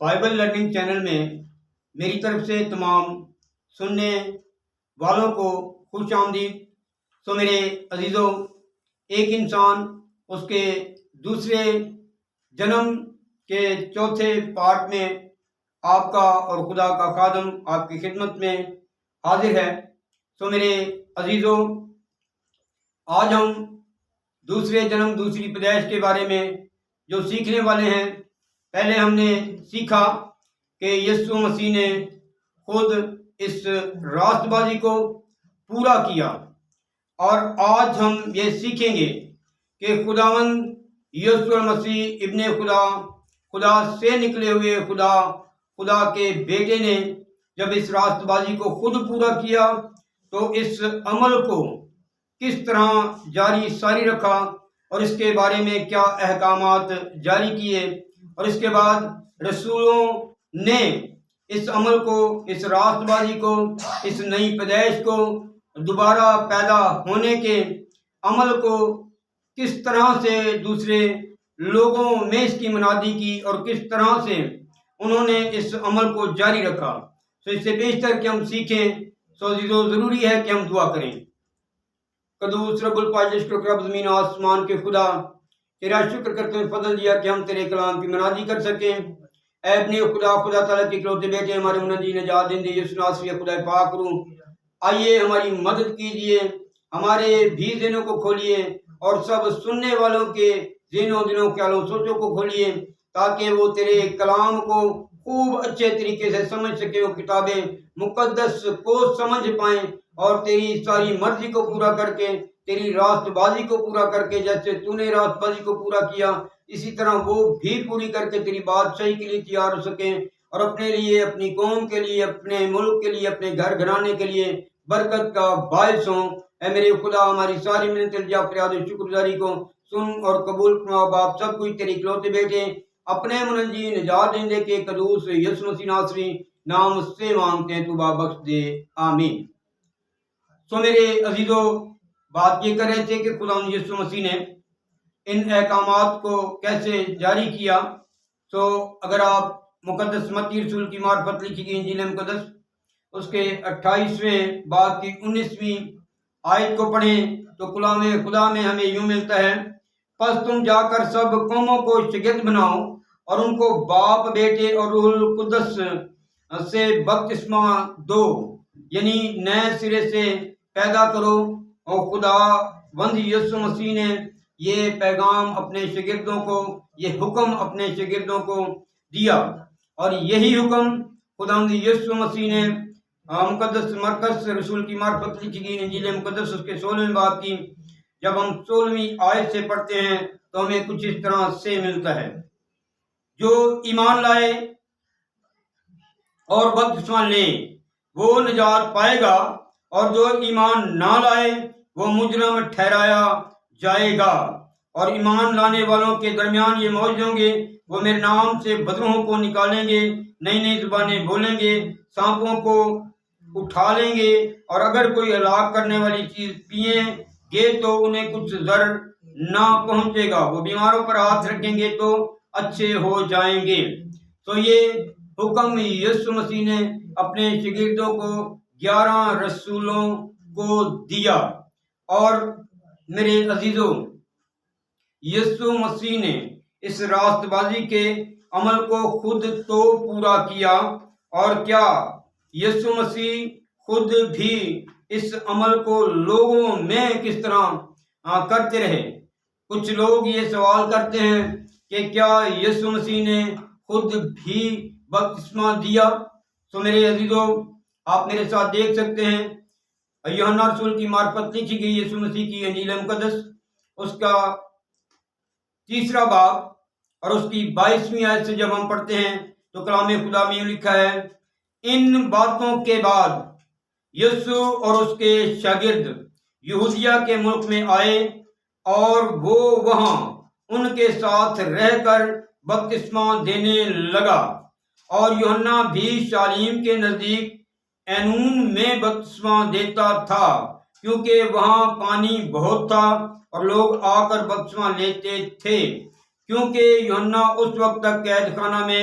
Bible learning channel میں میری طرف سے تمام سننے والوں کو خوش آمدید۔ تو میرے عزیزوں، ایک انسان اس کے دوسرے جنم کے چوتھے پارٹ میں آپ کا اور خدا کا خادم آپ کی خدمت میں حاضر ہے۔ تو میرے عزیزوں، آج ہم دوسرے جنم دوسری پیدائش کے بارے میں جو سیکھنے والے ہیں، پہلے ہم نے سیکھا کہ یسوع مسیح نے خود اس راست بازی کو پورا کیا، اور آج ہم یہ سیکھیں گے کہ خداوند یسوع مسیح ابن خدا، خدا سے نکلے ہوئے خدا کے بیٹے نے جب اس راست بازی کو خود پورا کیا تو اس عمل کو کس طرح جاری ساری رکھا اور اس کے بارے میں کیا احکامات جاری کیے، اور اس کے بعد رسولوں نے اس عمل کو، اس راست بازی کو، اس نئی پیدائش کو، دوبارہ پیدا ہونے کے عمل کو کس طرح سے دوسرے لوگوں میں اس کی منادی کی اور کس طرح سے انہوں نے اس عمل کو جاری رکھا۔ تو اس سے بیشتر کہ ہم سیکھیں، تو ضروری ہے کہ ہم دعا کریں۔ قدوس رب الپاجش رب زمین و آسمان کے خدا، تیرا شکر کرتے ہوئے فضل دیا کہ ہم تیرے کلام کی منادی کر سکیں۔ اے ابن خدا تعالیٰ کے اکلوتے بیٹے، ہمارے منجی نجات دہندے یسوع ناصری خدا پاک روح، آئیے ہماری مدد کیجیے، ہمارے بھی ذہنوں کو کھولیے اور سب سننے والوں کے ذہنوں دلوں خیالوں سوچوں کو کھولیے، تاکہ وہ تیرے کلام کو خوب اچھے طریقے سے سمجھ سکے، وہ کتابیں مقدس کو سمجھ پائیں اور تیری ساری مرضی کو پورا کر کے، تیری راست بازی کو پورا کر کے، جیسے تو نے راست بازی کو پورا کیا اسی طرح وہ بھی پوری کر کے تیری بادشاہی کے لیے تیار ہو سکیں، اور اپنے لیے، اپنی قوم کے لیے، اپنے ملک کے لیے، اپنے گھر گھرانے کے لیے برکت کا باعث ہوں۔ اے میرے خدا، ہماری ساری منت التجا فریاد و شکر گزاری کو سن اور قبول فرما۔ باپ سب کچھ تیرے اکلوتے بیٹے اپنے منجی نجات دہندے کے قدوس یسوع مسیح ناصری نام سے مانگتے ہیں، تو بخش دے، آمین۔ تو میرے عزیزوں، بات یہ کر رہے تھے کہ خدا یسوع مسیح نے ان احکامات کو کیسے جاری کیا۔ تو اگر آپ مقدس متی رسول کی معرفت لکھی گئی انجیل مقدس اس کے 28ویں باب کی 19ویں آیت کو پڑھیں تو کلام خدا میں ہمیں یوں ملتا ہے، پس تم جا کر سب قوموں کو شاگرد بناؤ اور ان کو باپ، بیٹے اور روح القدس سے بپتسمہ دو، یعنی نئے سرے سے پیدا کرو۔ اور خدا بند یسوع مسیح نے یہ پیغام اپنے شاگردوں کو، یہ حکم اپنے شاگردوں کو دیا، اور یہی حکم خدا یسوع مسیح نے مقدس مرکز رسول کی معرفت لکھی گئی انجیل مقدس اس کے 16ویں باب کی جب ہم 16ویں آیت سے پڑھتے ہیں تو ہمیں کچھ اس طرح سے ملتا ہے، جو ایمان لائے اور بپتسمہ لے وہ نجات پائے گا، اور جو ایمان نہ لائے وہ مجرم ٹھہرایا جائے گا۔ اور ایمان لانے والوں کے درمیان یہ موجود ہوں گے، وہ میرے نام سے بدروہوں کو نکالیں گے، نئی نئی زبانیں بولیں گے، سانپوں کو اٹھا لیں گے، اور اگر کوئی ہلاک کرنے والی چیز پئیں گے تو انہیں کچھ ضرر نہ پہنچے گا، وہ بیماروں پر ہاتھ رکھیں گے تو اچھے ہو جائیں گے۔ تو یہ حکم یسوع مسیح نے اپنے شاگردوں کو 11 رسولوں کو دیا۔ اور میرے عزیزوں، یسوع مسیح نے اس راست بازی کے عمل کو خود تو پورا کیا، اور کیا یسوع مسیح خود بھی اس عمل کو لوگوں میں کس طرح کرتے رہے؟ کچھ لوگ یہ سوال کرتے ہیں کہ کیا یسوع مسیح نے خود بھی بپتسمہ دیا؟ تو میرے عزیزوں، آپ میرے ساتھ دیکھ سکتے ہیں یوحنا رسول کی معرفت لکھی گئی یسوع مسیح کی انجیل مقدس اس کا 3 باب اور اس کی 22ویں آیت سے جب ہم پڑھتے ہیں تو کلام خدا میں یوں لکھا ہے، ان باتوں کے بعد یسوع اور اس کے شاگرد یہودیہ کے ملک میں آئے، اور وہ وہاں ان کے ساتھ رہ کر بپتسمہ دینے لگا، اور یوحنا بھی شالیم کے نزدیک اینون میں بپتسمہ دیتا تھا، کیونکہ وہاں پانی بہت تھا اور لوگ آ کر بپتسمہ لیتے تھے، کیونکہ یوحنا اس وقت تک قید خانہ میں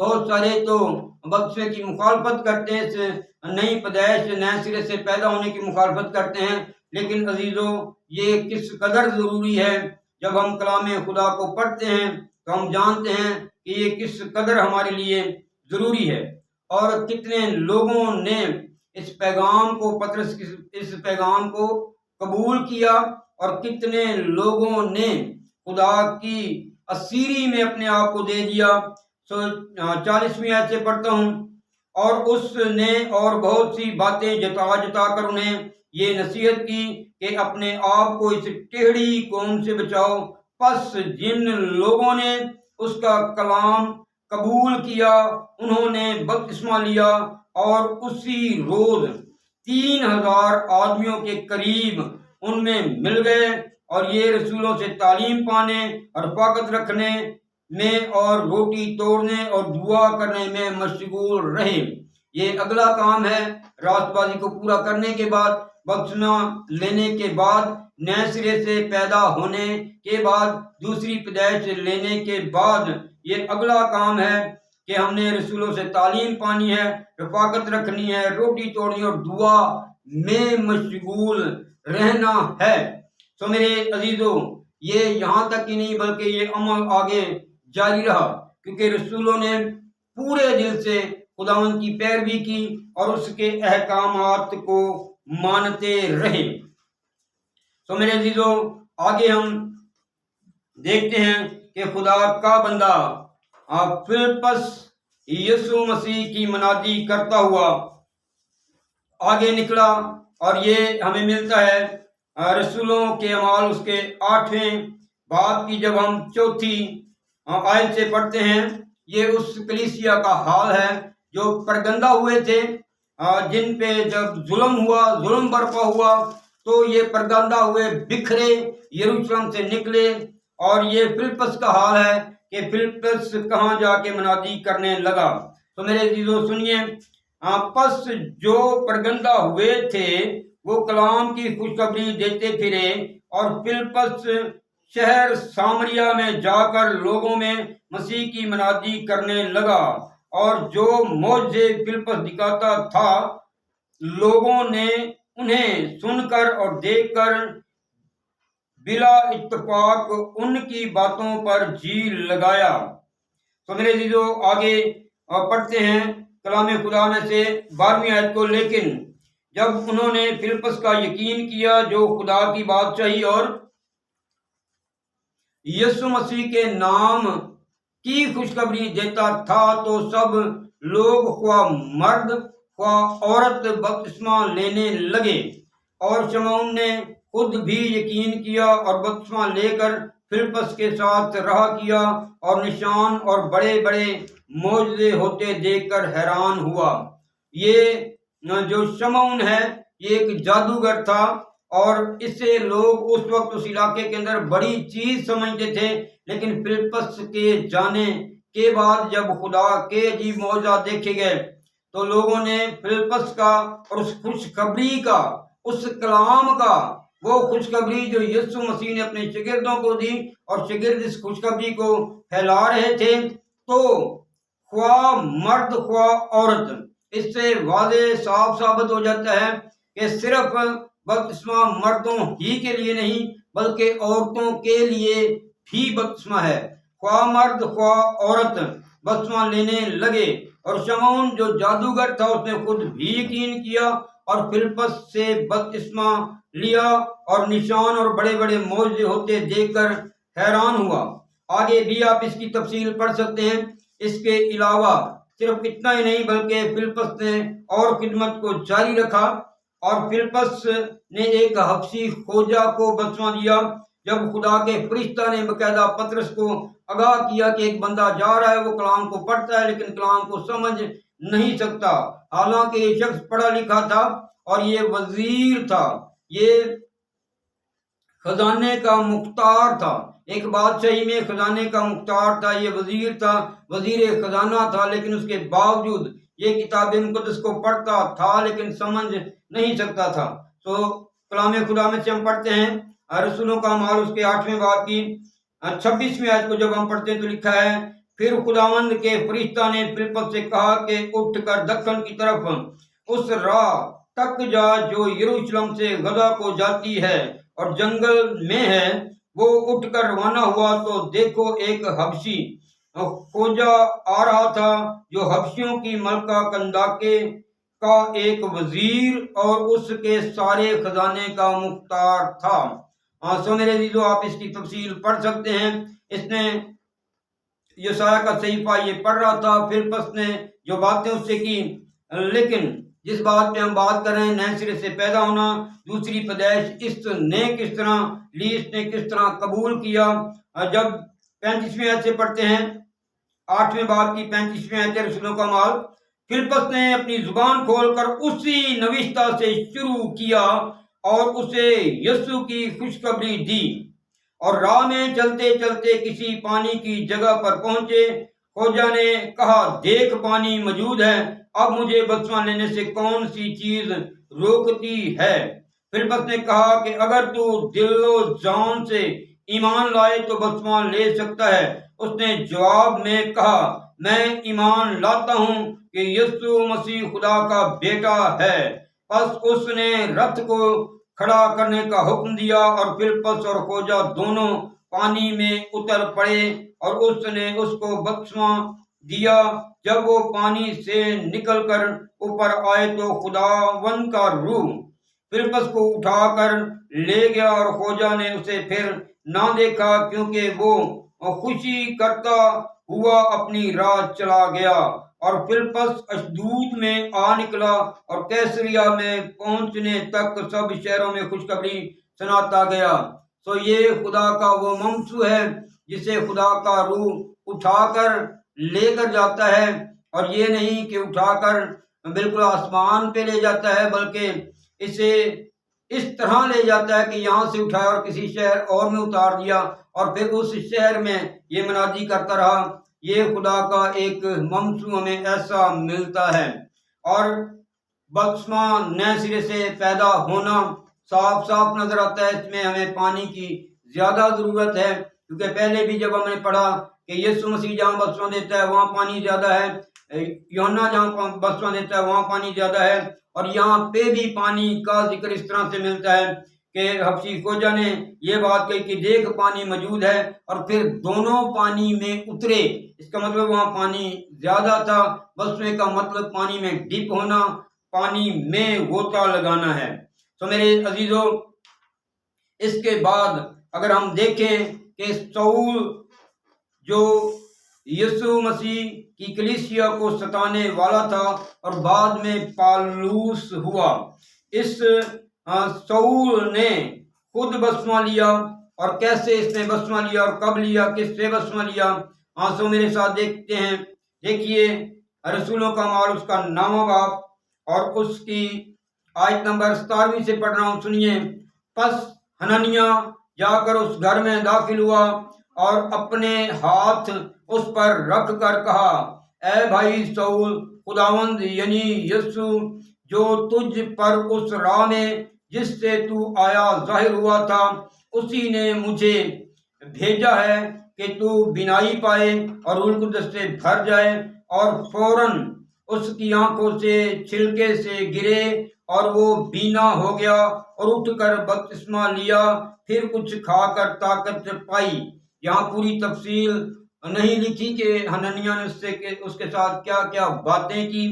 بہت سارے تو بپتسمے کی مخالفت کرتے ہیں، اس نئی پیدائش نئے سرے سے پیدا ہونے کی مخالفت کرتے ہیں، لیکن عزیزو یہ کس قدر ضروری ہے۔ جب ہم کلام خدا کو پڑھتے ہیں تو ہم جانتے ہیں کہ یہ کس قدر ہمارے لیے ضروری ہے، اور کتنے لوگوں نے اس پیغام کو اس پیغام کو قبول کیا، اور کتنے لوگوں نے خدا کی اسیری میں اپنے آپ کو دے دیا۔ 40ویں آیت سے پڑھتا ہوں، اور اس نے اور بہت سی باتیں جتا کر انہیں یہ نصیحت کی کہ اپنے آپ کو اس ٹیڑھی قوم سے بچاؤ۔ پس جن لوگوں نے اس کا کلام قبول کیا انہوں نے بپتسمہ لیا، اور اسی روز 3000 آدمیوں کے قریب ان میں مل گئے، اور یہ رسولوں سے تعلیم پانے اور رفاقت رکھنے میں اور روٹی توڑنے اور دعا کرنے میں مشغول رہے۔ یہ اگلا کام ہے۔ راست بازی کو پورا کرنے کے بعد، بپتسمہ لینے کے بعد، نئے سرے سے پیدا ہونے کے بعد، دوسری پیدائش لینے کے بعد، یہ اگلا کام ہے کہ ہم نے رسولوں سے تعلیم پانی ہے، رفاقت رکھنی ہے، روٹی توڑنی اور دعا میں مشغول رہنا ہے۔ تو میرے عزیزو، یہ یہاں تک ہی نہیں بلکہ یہ عمل آگے جاری رہا، کیونکہ رسولوں نے پورے دل سے خداوند کی پیروی کی اور اس کے احکامات کو مانتے رہے۔ تو میرے عزیزو، آگے ہم دیکھتے ہیں کہ خدا کا بندہ فلپس یسوع مسیح کی منادی کرتا ہوا آگے نکلا، اور یہ ہمیں ملتا ہے رسولوں کے اعمال اس کے 8ویں باب کی جب ہم 4 آیت سے پڑھتے ہیں۔ یہ اس کلیسیا کا حال ہے جو پرگندہ ہوئے تھے، جن پہ جب ظلم برپا ہوا تو یہ پرگندہ ہوئے، بکھرے، یروشلم سے نکلے، اور یہ فلپس کا حال ہے کہ فلپس کہاں جا کے منادی کرنے لگا۔ تو میرے عزیزو سنیے، پس جو پرگندہ ہوئے تھے وہ کلام کی خوشخبری دیتے پھرے، اور فلپس شہر سامریا میں جا کر لوگوں میں مسیح کی منادی کرنے لگا، اور جو معجزے فلپس دکھاتا تھا لوگوں نے انہیں سن کر اور دیکھ کر بلا اتفاق ان کی باتوں پر جی لگایا۔ تو میرے عزیزو آگے پڑھتے ہیں کلام خدا میں سے 12ویں آیت کو۔ لیکن جب انہوں نے فلپس کا یقین کیا جو خدا کی بادشاہی اور یسوع مسیح کے نام کی خوشخبری دیتا تھا تو سب لوگ خواہ مرد خواہ عورت بپتسمہ لینے لگے، اور شمعون نے خود بھی یقین کیا اور بپتسمہ لے کر فلپس کے ساتھ رہا کیا، اور نشان اور بڑے بڑے معجزے ہوتے دیکھ کر حیران ہوا۔ یہ جو شمعون ہے یہ ایک جادوگر تھا، اور اسے لوگ اس وقت اس علاقے کے اندر بڑی چیز سمجھتے تھے، لیکن فلپس کے جانے کے بعد جب خدا کے عجیب معجزات دیکھے گئے تو لوگوں نے فلپس کا اور اس خوشخبری کا، اس کلام کا، وہ خوشخبری جو یسوع مسیح نے اپنے شاگردوں کو دی، اور شاگرد اس خوشخبری کو پھیلا رہے تھے، تو خواہ مرد خواہ عورت، اس سے واضح صاف ثابت ہو جاتا ہے کہ صرف بپتسمہ مردوں ہی کے لیے نہیں بلکہ عورتوں کے لیے بھی بپتسمہ ہے۔ خواہ مرد خواہ عورت بپتسمہ لینے لگے، اور شمعون جو جادوگر تھا اس نے خود بھی یقین کیا اور فلپس سے بپتسمہ لیا، اور نشان اور بڑے بڑے معجزے ہوتے دیکھ کر حیران ہوا۔ آگے بھی آپ اس کی تفصیل پڑھ سکتے ہیں۔ اس کے علاوہ صرف اتنا ہی نہیں بلکہ فلپس نے اور خدمت کو جاری رکھا، اور فلپس نے ایک حبشی خوجہ کو بپتسمہ دیا۔ جب خدا کے فرشتہ نے باقاعدہ پطرس کو آگاہ کیا کہ ایک بندہ جا رہا ہے، وہ کلام کو پڑھتا ہے لیکن کلام کو سمجھ نہیں سکتا، حالانکہ یہ شخص پڑھا لکھا تھا اور یہ وزیر تھا، یہ خزانے کا مختار تھا، ایک بادشاہی میں خزانے کا مختار تھا، یہ وزیر تھا، وزیر خزانہ تھا، لیکن اس کے باوجود یہ کتاب مقدس کو پڑھتا تھا لیکن سمجھ نہیں سکتا تھا۔ تو کلام خدا میں سے ہم پڑھتے ہیں رسولوں کا اعمال اس کے 8ویں باب کی 26ویں آیت کو جب ہم پڑھتے ہیں تو لکھا ہے، پھر خداوند کے فرشتہ نے فلپس سے کہا کہ اٹھ کر دکن کی طرف اس راہ تک جا جو یروشلم سے غزہ کو جاتی ہے اور جنگل میں ہے۔ وہ اٹھ کر روانہ ہوا تو دیکھو ایک حبشی کھوجا آ رہا تھا جو حبشیوں کی ملکہ کنداکے کا ایک وزیر اور اس کے سارے خزانے کا مختار تھا۔ سو میرے عزیزو، آپ اس کی تفصیل پڑھ سکتے ہیں۔ اس نے یسایہ کا صحیفہ یہ پڑھ رہا تھا، فلپس نے جو باتیں اس سے کی، لیکن جس بات پہ ہم بات کر رہے ہیں، نئے سرے سے پیدا ہونا، دوسری پیدائش، اس نے کس طرح لی، اس نے کس طرح قبول کیا۔ جب 35ویں آیت سے پڑھتے ہیں، 8ویں باب کی 35ویں آیت رسولوں کا مال، فلپس نے اپنی زبان کھول کر اسی نوشتہ سے شروع کیا اور اسے یسوع کی خوشخبری دی، اور راہ میں چلتے چلتے کسی پانی کی جگہ پر پہنچے۔ کھوجا نے کہا، دیکھ پانی موجود ہے، اب مجھے بپتسمہ لینے سے کون سی چیز روکتی ہے؟ فلپس نے کہا کہ اگر تو دل و جان سے ایمان لائے تو بپتسمہ لے سکتا ہے۔ اس نے جواب میں کہا، میں ایمان لاتا ہوں کہ یسوع مسیح خدا کا بیٹا ہے۔ پس اس نے رتھ کو کھڑا کرنے کا حکم دیا اور فلپس اور کھوجا دونوں پانی میں اتر پڑے اور اس نے اس کو بپتسمہ دیا۔ جب وہ پانی سے نکل کر اوپر آئے تو خداوند کا روح فلپس کو اٹھا کر لے گیا اور کھوجا نے اسے پھر نہ دیکھا، کیونکہ وہ خوشی کرتا ہوا اپنی راہ چلا گیا۔ اور فلپس اشدود میں آ نکلا اور کیسریا میں پہنچنے تک سب شہروں میں خوشخبری سناتا گیا۔ سو یہ خدا کا وہ ممسو ہے جسے خدا کا روح اٹھا کر لے کر جاتا ہے، اور یہ نہیں کہ اٹھا کر بالکل آسمان پہ لے جاتا ہے، بلکہ اسے اس طرح لے جاتا ہے کہ یہاں سے اٹھایا اور کسی شہر اور میں اتار دیا، اور پھر اس شہر میں یہ منادی کرتا رہا۔ یہ خدا کا ایک ممسو ہمیں ایسا ملتا ہے۔ اور بپتسمہ نئے سرے سے پیدا ہونا صاف صاف نظر آتا ہے۔ اس میں ہمیں پانی کی زیادہ ضرورت ہے، کیونکہ پہلے بھی جب ہم نے پڑھا کہ یسوع مسیح جہاں بپتسمہ دیتا ہے وہاں پانی زیادہ ہے، یوحنا جہاں بپتسمہ دیتا ہے وہاں پانی زیادہ ہے، اور یہاں پہ بھی پانی کا ذکر اس طرح سے ملتا ہے کہ حبشی کھوجا نے یہ بات کہی کہ دیکھ پانی موجود ہے، اور پھر دونوں پانی میں اترے۔ اس کا مطلب وہاں پانی زیادہ تھا۔ بپتسمے کا مطلب پانی میں ڈپ ہونا، پانی میں غوطہ لگانا ہے۔ تو میرے عزیزو، اس کے بعد اگر ہم دیکھیں کہ سول جو یسوع مسیح کی کلیسیا کو ستانے والا تھا اور بعد میں پالوس ہوا، اس سول نے خود بپتسمہ لیا، اور کیسے اس نے بپتسمہ لیا اور کب لیا، کس سے بپتسمہ لیا؟ سو میرے ساتھ دیکھتے ہیں۔ دیکھیے رسولوں کا مال اس کا 9واں باب اور اس کی آیت نمبر 17ویں سے پڑھ رہا ہوں، سنیے۔ پس حنانیہ جا کر اس گھر میں داخل ہوا اور اپنے ہاتھ اس پر رکھ کر کہا، اے بھائی سول، خداوند یعنی یسوع جو تجھ پر اس راہ میں جس سے تو آیا ظاہر ہوا تھا، اسی نے مجھے بھیجا ہے کہ تو بینائی پائے اور روح القدس سے بھر جائے۔ اور فوراً اس کی آنکھوں سے چھلکے سے گرے اور وہ بینا ہو گیا اور اٹھ کر بپتسمہ لیا، پھر کچھ کھا کر طاقت پائی۔ یہاں پوری تفصیل نہیں لکھی کہ حنانیہ نے اس کے ساتھ کیا کیا باتیں کی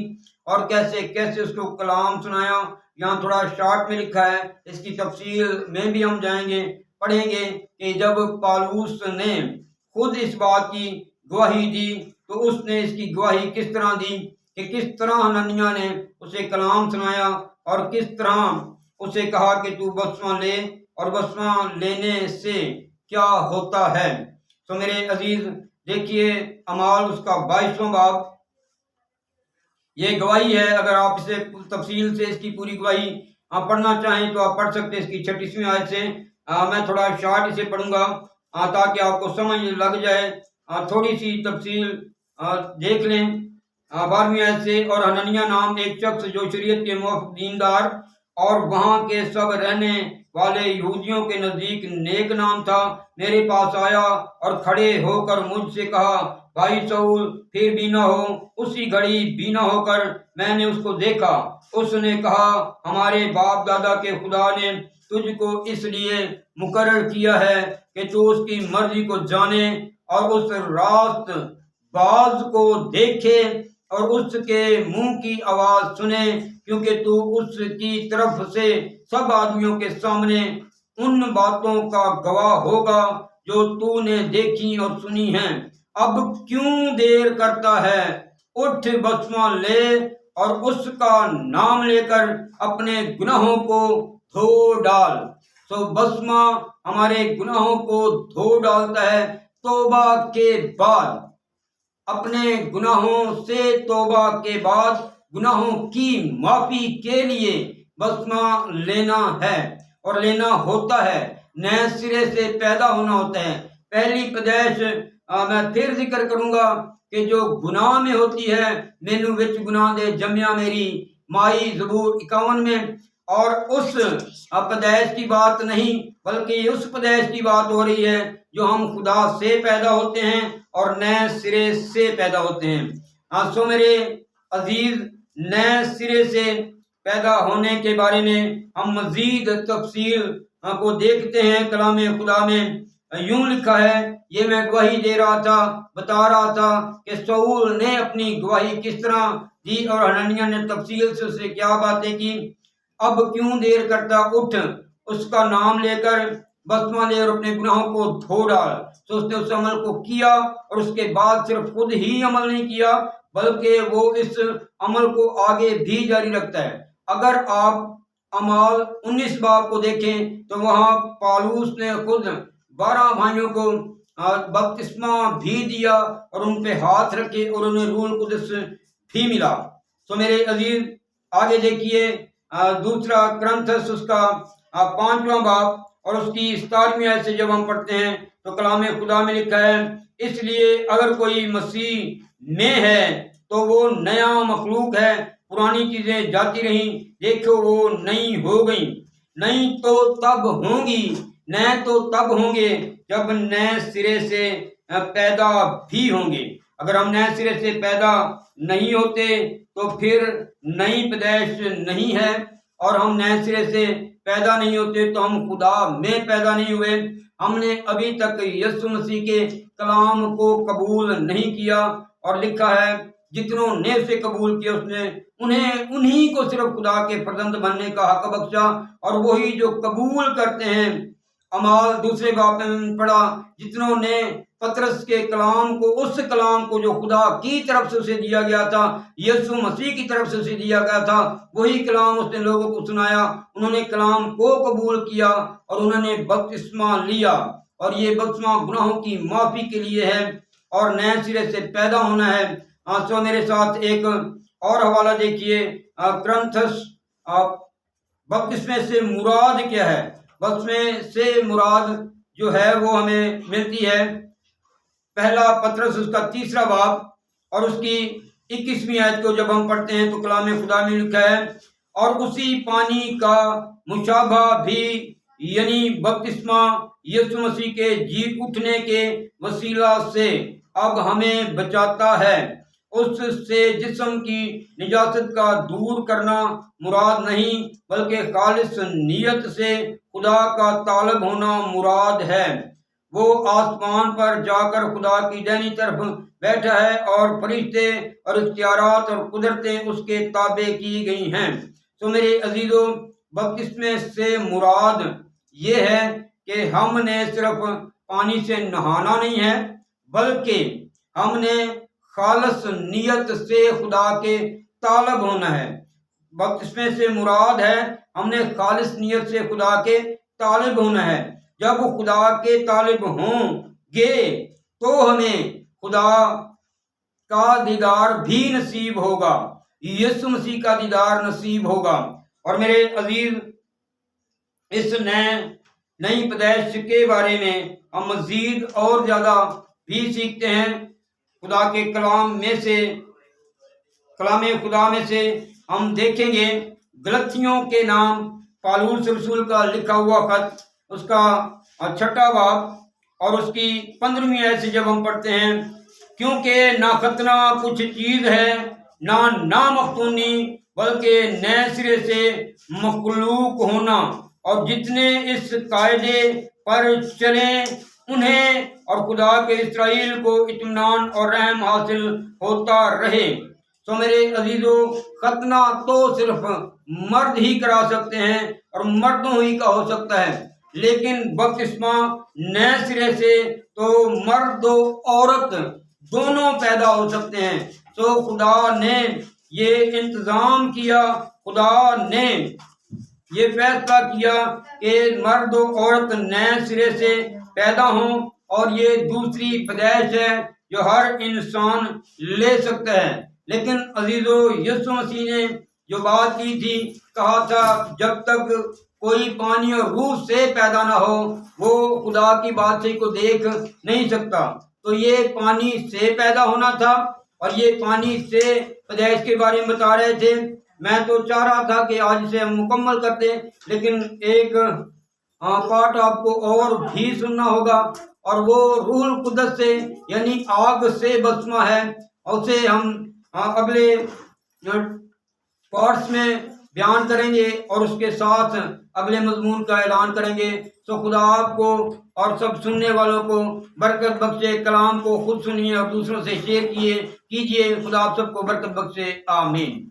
اور کیسے کیسے اس کو کلام سنایا۔ یہاں تھوڑا شارٹ میں لکھا ہے، اس کی تفصیل میں بھی ہم جائیں گے، پڑھیں گے کہ جب پالوس نے خود اس بات کی گواہی دی تو اس نے اس کی گواہی کس طرح دی کہ کس طرح حنانیہ نے اسے کلام سنایا اور کس طرح اسے کہا کہ تو بپتسمہ لے، اور بپتسمہ لینے سے کیا ہوتا ہے۔ تو میرے عزیز دیکھیے اعمال اس کا 22واں باب، یہ گواہی ہے۔ اگر آپ اسے تفصیل سے اس کی پوری گواہی آپ پڑھنا چاہیں تو آپ پڑھ سکتے ہیں اس کی 36ویں آیت سے۔ میں تھوڑا شارٹ اسے پڑھوں گا تاکہ آپ کو سمجھ لگ جائے، تھوڑی سی تفصیل دیکھ لیں 12ویں آیت سے۔ اور حنانیہ نام ایک شخص جو شریعت کے موافق دیندار اور وہاں کے سب رہنے والے یہودیوں کے نزدیک نیک نام تھا، میرے پاس آیا اور کھڑے ہو کر مجھ سے کہا، بھائی سعود پھر بینا ہو۔ اسی گھڑی بینا ہو کر میں نے اس کو دیکھا۔ اس نے کہا ہمارے باپ دادا کے خدا نے تجھ کو اس لیے مقرر کیا ہے کہ تو اس کی مرضی کو جانے اور اس راست باز کو دیکھے اور اس کے منہ کی آواز سنے، کیونکہ تو اس کی طرف سے سب آدمیوں کے سامنے ان باتوں کا گواہ ہوگا جو تو نے دیکھی اور سنی ہیں۔ اب کیوں دیر کرتا ہے؟ اٹھ بسمہ لے اور اس کا نام لے کر اپنے گناہوں کو دھو ڈال۔ سو بسمہ ہمارے گناہوں کو دھو ڈالتا ہے توبہ کے بعد۔ اپنے گناہوں سے توبہ کے بعد گناہوں کی معافی کے لیے بسمہ لینا ہے اور لینا ہوتا ہے۔ نئے سرے سے پیدا ہونا ہوتا ہے۔ پہلی پیدائش میں پھر ذکر کروں گا کہ جو گناہ میں ہوتی ہے، مینو وچ گناہ دے جمیا میری مائی، زبور 51 میں، اور اس پیدائش کی بات نہیں بلکہ اس پیدائش کی بات ہو رہی ہے جو ہم خدا سے پیدا ہوتے ہیں اور نئے سرے سے پیدا ہوتے ہیں۔ سو میرے عزیز، نئے سرے سے پیدا ہونے کے بارے میں ہم مزید تفصیل کو دیکھتے ہیں۔ کلام خدا میں یوں لکھا ہے، یہ میں گواہی دے رہا تھا، بتا رہا تھا کہ سعول نے اپنی گواہی کس طرح دی اور حنانیہ نے تفصیل سے اسے کیا باتیں کی۔ اب کیوں دیر کرتا، اٹھ اس کا نام لے کر بسمہ لے اور اپنے گناہوں کو دھو ڈال۔ تو اس نے اس عمل کو کیا اور اس کے بعد صرف خود ہی عمل نہیں کیا بلکہ وہ اس عمل کو آگے بھی جاری رکھتا ہے۔ اگر آپ اعمال 19 باب کو دیکھیں تو وہاں پالوس نے خود 12 بھائیوں کو بپتسمہ بھی دیا اور ان پہ ہاتھ رکھے اور انہیں روح القدس بھی ملا۔ تو میرے عزیز آگے دیکھیے، دوسرا کرنتھس اس کا 5واں باب اور اس کی 17ویں آیت سے جب ہم پڑھتے ہیں تو کلام خدا میں لکھا ہے، اس لیے اگر کوئی مسیح میں ہے تو وہ نیا مخلوق ہے، پرانی چیزیں جاتی رہیں، دیکھو وہ نئی ہو گئیں۔ نئی تو تب ہوں گی، نئے تو تب ہوں گے جب نئے سرے سے پیدا بھی ہوں گے۔ اگر ہم نئے سرے سے پیدا نہیں ہوتے تو پھر نئی پیدائش نہیں ہے، اور ہم نئے سرے سے پیدا نہیں ہوتے تو ہم خدا میں پیدا نہیں ہوئے۔ ہم نے ابھی تک یسوع مسیح کے کلام کو قبول نہیں کیا، اور لکھا ہے جتنوں نے اسے قبول کیا اس نے انہی کو صرف خدا کے فرزند بننے کا حق بخشا، اور وہی جو قبول کرتے ہیں۔ اعمال 2 باب میں پڑھا، جتنوں نے پطرس کے کلام کو، اس کلام کو جو خدا کی طرف سے اسے دیا گیا تھا، یسوع مسیح کی طرف سے اسے دیا گیا تھا، وہی کلام اس نے لوگوں کو سنایا۔ انہوں نے کلام کو قبول کیا اور انہوں نے بپتسمہ لیا، اور یہ بپتسمہ گناہوں کی معافی کے لیے ہے اور نئے سرے سے پیدا ہونا ہے۔ سو میرے ساتھ ایک اور حوالہ دیکھیے، کرنتھس، بپتسمے سے مراد کیا ہے؟ بپتسمے سے مراد جو ہے وہ ہمیں ملتی ہے پہلا پطرس اس کا 3 باب اور اس کی 21ویں آیت کو جب ہم پڑھتے ہیں تو کلام خدا میں لکھا ہے، اور اسی پانی کا مشابہ بھی یعنی بپتسمہ یسوع مسیح کے جی اٹھنے کے وسیلہ سے اب ہمیں بچاتا ہے۔ اس سے جسم کی نجاست کا دور کرنا مراد نہیں بلکہ خالص نیت سے خدا کا طالب ہونا مراد ہے۔ وہ آسمان پر جا کر خدا کی دائنی طرف بیٹھا ہے اور فرشتے اور اختیارات اور قدرتیں اس کے تابع کی گئی ہیں۔ تو میرے عزیزو، بپتسمے سے مراد یہ ہے کہ ہم نے صرف پانی سے نہانا نہیں ہے بلکہ ہم نے خالص نیت سے خدا کے طالب ہونا ہے۔ بپتسمے سے مراد ہے ہم نے خالص نیت سے خدا کے طالب ہونا ہے۔ جب خدا کے طالب ہوں گے تو ہمیں خدا کا دیدار بھی نصیب ہوگا، یسوع مسیح کا دیدار نصیب ہوگا۔ اور میرے عزیز، اس نئی پیدائش کے بارے میں ہم مزید اور زیادہ بھی سیکھتے ہیں۔ خدا کے کلام خدا میں سے ہم دیکھیں گے گلتیوں کے نام پالوس رسول کا لکھا ہوا خط، اس کا 6 باب اور اس کی 15ویں آیت سے جب ہم پڑھتے ہیں کیونکہ نہ ختنہ کچھ چیز ہے نہ نامختونی بلکہ نئے سرے سے مخلوق ہونا، اور جتنے اس قاعدے پر چلیں انہیں اور خدا کے اسرائیل کو اطمینان اور رحم حاصل ہوتا رہے۔ تو میرے عزیزو، ختنہ تو صرف مرد ہی کرا سکتے ہیں اور مردوں ہی کا ہو سکتا ہے، لیکن بپتسمہ نئے سرے سے تو مرد و عورت دونوں پیدا ہو سکتے ہیں۔ تو خدا نے یہ انتظام کیا، خدا نے یہ فیصلہ کیا کہ مرد و عورت نئے سرے سے پیدا ہوں، اور یہ دوسری پیدائش ہے جو ہر انسان لے سکتا ہے۔ لیکن عزیزو، یسوع مسیح نے جو بات کی تھی، کہا تھا جب تک کوئی پانی اور روح سے پیدا نہ ہو وہ خدا کی بادشاہی کو دیکھ نہیں سکتا۔ تو یہ پانی سے پیدا ہونا تھا، اور یہ پانی سے پیدائش کے بارے میں بتا رہے تھے۔ میں تو چاہ رہا تھا کہ آج اسے ہم مکمل کرتے، لیکن ایک پارٹ آپ کو اور بھی سننا ہوگا، اور وہ روح القدس سے یعنی آگ سے بپتسمہ ہے، اور اسے ہم اگلے پارٹس میں بیان کریں گے اور اس کے ساتھ اگلے مضمون کا اعلان کریں گے۔ تو خدا آپ کو اور سب سننے والوں کو برکت بخشے، کلام کو خود سنیے اور دوسروں سے شیئر کیجیے۔ خدا آپ سب کو برکت بخشے، آمین۔